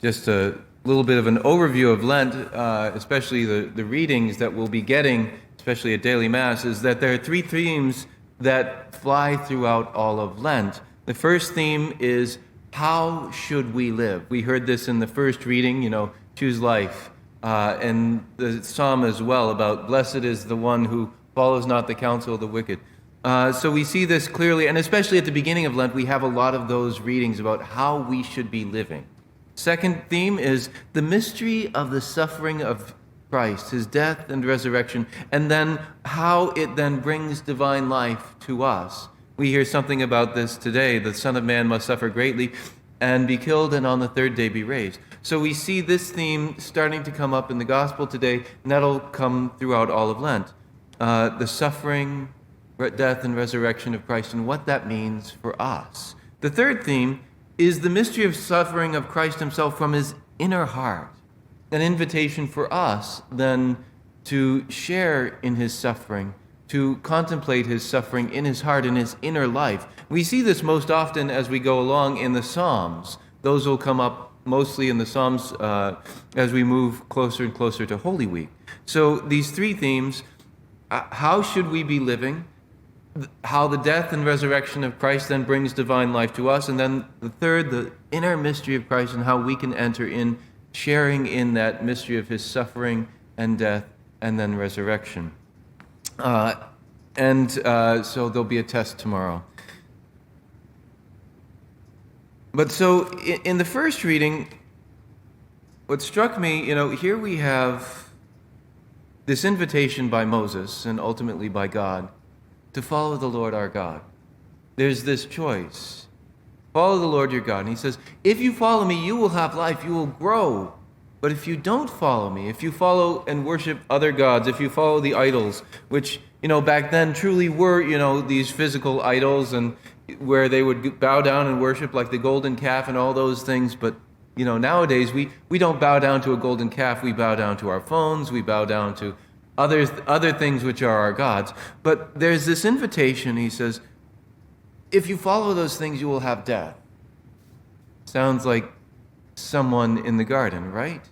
just a little bit of an overview of Lent, especially the readings that we'll be getting, especially at daily Mass, is that there are three themes that fly throughout all of Lent. The first theme is, how should we live? We heard this in the first reading, choose life. And the psalm as well about, blessed is the one who follows not the counsel of the wicked. So we see this clearly, and especially at the beginning of Lent, we have a lot of those readings about how we should be living. Second theme is the mystery of the suffering of Christ, his death and resurrection, and then how it then brings divine life to us. We hear something about this today. The Son of Man must suffer greatly and be killed, and on the third day be raised. So we see this theme starting to come up in the Gospel today, and that'll come throughout all of Lent. The suffering, death, and resurrection of Christ, and what that means for us. The third theme is the mystery of suffering of Christ himself from his inner heart, an invitation for us then to share in his suffering, to contemplate his suffering in his heart, in his inner life. We see this most often as we go along in the Psalms. Those will come up mostly in the Psalms as we move closer and closer to Holy Week. So these three themes, how should we be living? How the death and resurrection of Christ then brings divine life to us, and then the third, the inner mystery of Christ, and how we can enter in, sharing in that mystery of his suffering and death and then resurrection. So there'll be a test tomorrow. But so in the first reading, what struck me, here we have this invitation by Moses and ultimately by God to follow the Lord our God. There's this choice. Follow the Lord your God. And he says, if you follow me, you will have life, you will grow. But if you don't follow me, if you follow and worship other gods, if you follow the idols, which, back then truly were, these physical idols, and where they would bow down and worship like the golden calf and all those things. But, nowadays we don't bow down to a golden calf. We bow down to our phones. We bow down to other things which are our gods. But there's this invitation, he says, if you follow those things, you will have death. Sounds like someone in the garden, right?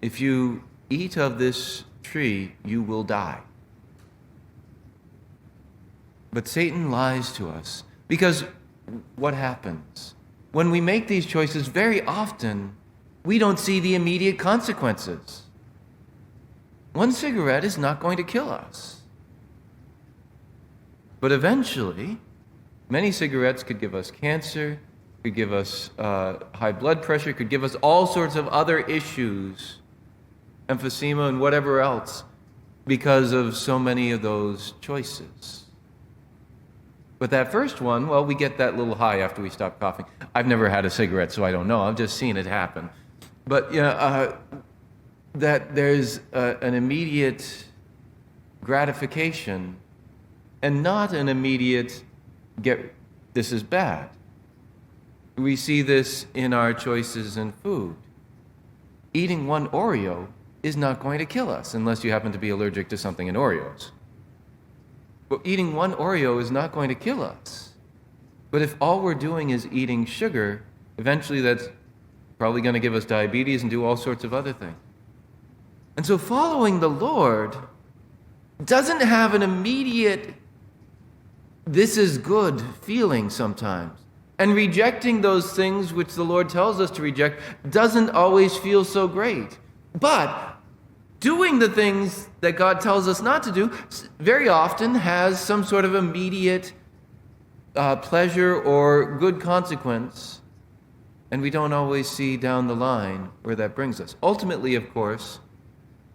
If you eat of this tree, you will die. But Satan lies to us, because what happens? When we make these choices, very often, we don't see the immediate consequences. One cigarette is not going to kill us. But eventually, many cigarettes could give us cancer, could give us high blood pressure, could give us all sorts of other issues, emphysema and whatever else, because of so many of those choices. But that first one, well, we get that little high after we stop coughing. I've never had a cigarette, so I don't know. I've just seen it happen. But, that there's an immediate gratification and not an immediate this is bad. We see this in our choices in food. Eating one Oreo is not going to kill us unless you happen to be allergic to something in Oreos. But eating one Oreo is not going to kill us. But if all we're doing is eating sugar, eventually that's probably going to give us diabetes and do all sorts of other things. And so following the Lord doesn't have an immediate, this is good feeling sometimes. And rejecting those things which the Lord tells us to reject doesn't always feel so great. But doing the things that God tells us not to do very often has some sort of immediate pleasure or good consequence. And we don't always see down the line where that brings us. Ultimately, of course,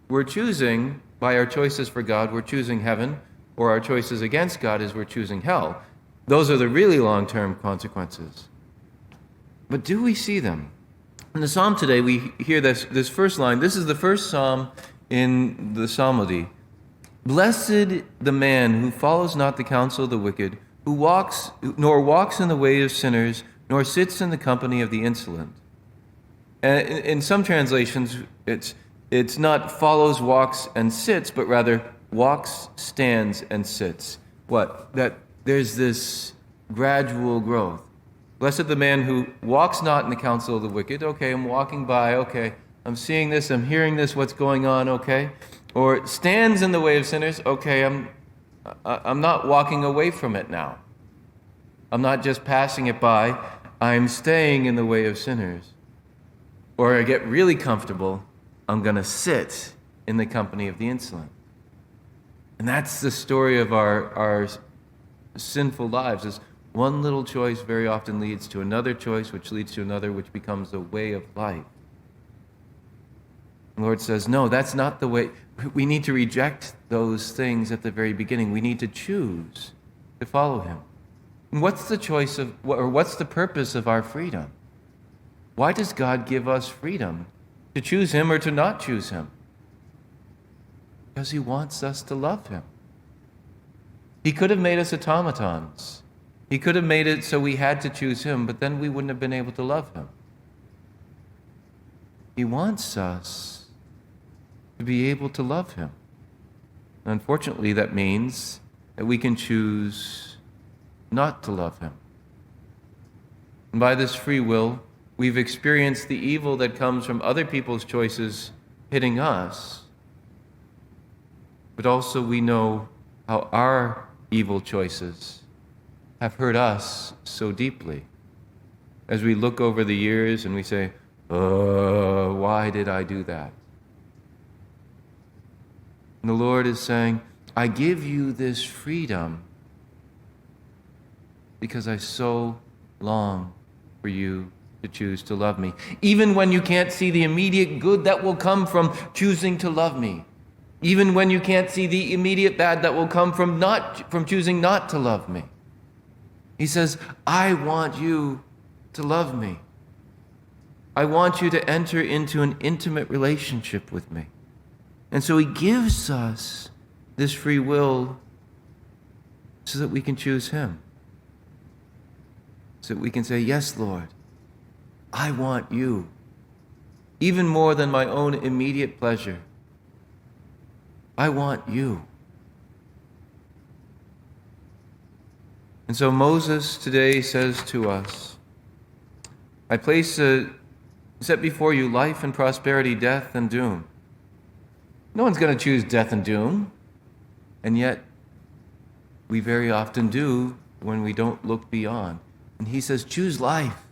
we're choosing, by our choices for God, we're choosing heaven, or our choices against God is we're choosing hell. Those are the really long-term consequences. But do we see them? In the psalm today, we hear this first line. This is the first psalm in the psalmody. Blessed the man who follows not the counsel of the wicked, nor walks in the way of sinners, nor sits in the company of the insolent. And in some translations, it's not follows, walks, and sits, but rather walks, stands, and sits. That there's this gradual growth. Blessed the man who walks not in the counsel of the wicked. Okay, I'm walking by. Okay, I'm seeing this. I'm hearing this. What's going on? Okay. Or stands in the way of sinners. Okay, I'm not walking away from it now. I'm not just passing it by. I'm staying in the way of sinners. Or I get really comfortable. I'm going to sit in the company of the insolent. And that's the story of our sinful lives. Is one little choice very often leads to another choice, which leads to another, which becomes the way of life. The Lord says, no, that's not the way. We need to reject those things at the very beginning. We need to choose to follow Him. And what's the choice of, or what's the purpose of our freedom? Why does God give us freedom to choose Him or to not choose Him? Because He wants us to love Him. He could have made us automatons. He could have made it so we had to choose Him, but then we wouldn't have been able to love Him. He wants us to be able to love Him. Unfortunately, that means that we can choose not to love Him. And by this free will, we've experienced the evil that comes from other people's choices hitting us, but also we know how our evil choices have hurt us so deeply. As we look over the years and we say, why did I do that? And the Lord is saying, I give you this freedom because I so long for you to choose to love me. Even when you can't see the immediate good that will come from choosing to love me. Even when you can't see the immediate bad that will come from choosing not to love me. He says, I want you to love me. I want you to enter into an intimate relationship with me. And so He gives us this free will so that we can choose Him. So that we can say, yes, Lord, I want you, even more than my own immediate pleasure. I want you. And so Moses today says to us, I set before you life and prosperity, death and doom. No one's going to choose death and doom. And yet, we very often do when we don't look beyond. And He says, choose life.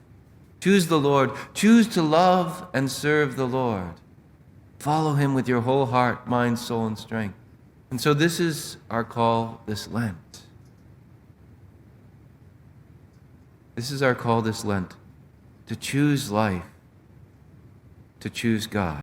Choose the Lord. Choose to love and serve the Lord. Follow Him with your whole heart, mind, soul, and strength. And so this is our call this Lent. This is our call this Lent, to choose life, to choose God.